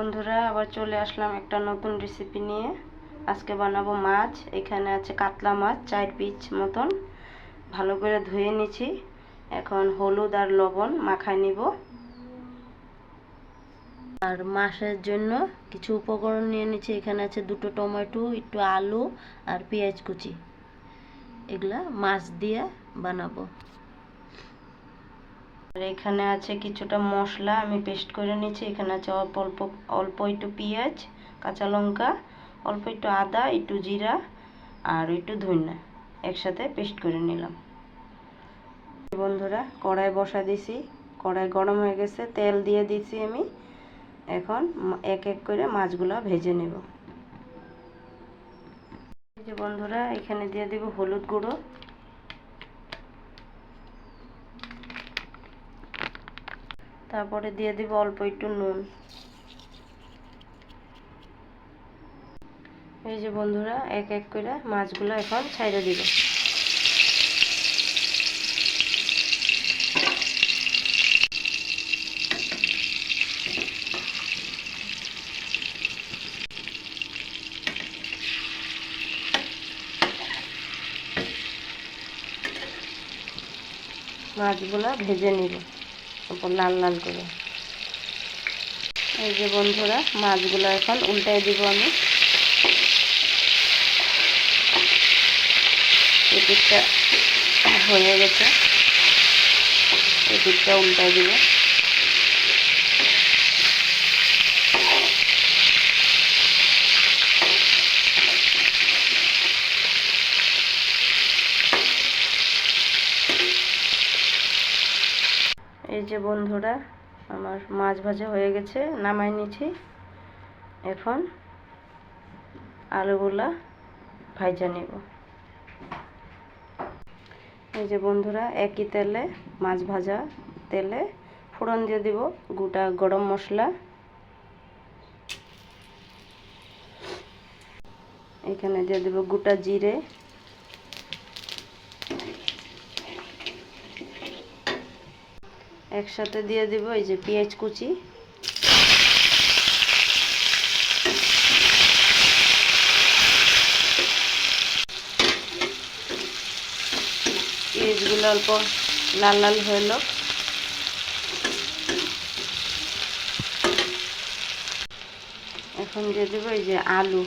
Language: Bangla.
বন্ধুরা, আবার চলে আসলাম একটা নতুন রেসিপি নিয়ে। আজকে বানাবো মাছ। এখানে আছে কাতলা মাছ 4 পিস মতন, ভালো করে ধুয়ে নিয়েছি। এখন হলুদ আর লবণ মাখায় নিব। আর মাছের জন্য কিছু উপকরণ নিয়ে নিয়েছি। এখানে আছে 2টো টমেটো, একটু আলু আর পেঁয়াজ কুচি। এগুলা মাছ দিয়ে বানাবো। আর এখানে আছে কিছুটা মশলা আমি পেস্ট করে নিয়েছি। এখানে আছে অল্প একটু পেঁয়াজ, কাঁচা লঙ্কা, অল্প একটু আদা, একটু জিরা আর একটু ধনিয়া একসাথে পেস্ট করে নিলাম। বন্ধুরা, কড়াই বসা দিছি। কড়াই গরম হয়ে গেছে, তেল দিয়ে দিছি আমি। এখন এক এক করে মাছগুলা ভেজে নেব। এই যে বন্ধুরা, এখানে দিয়ে দেব হলুদ গুঁড়ো, তারপরে দিয়ে দিব অল্প একটু নুন। এই যে বন্ধুরা, এক এক করে মাছগুলো এখন ছাইড়ে দিব। মাছগুলো ভেজে নিব তারপর লাল লাল করে। এই যে বন্ধুরা, মাছগুলো এখন উল্টাই দিব আমি। এদিকটা হয়ে গেছে, এদিকটা উল্টাই দিব। এই যে বন্ধুরা, আমার মাছ ভাজা হয়ে গেছে, নামাই নিয়েছি। এখন আলুগুলা ভাজা নেব। এই যে বন্ধুরা, একই তেলে মাছ ভাজা তেলে ফোড়ন দিয়ে দিব গোটা গরম মশলা। এখানে দিয়ে দেব গোটা জিরে, একসাথে দিয়ে দিব এই যে পেঁয়াজ কুচি, পেঁয়াজগুলো অল্প লাল লাল হইল। এখন দিয়ে দেব এই যে আলু,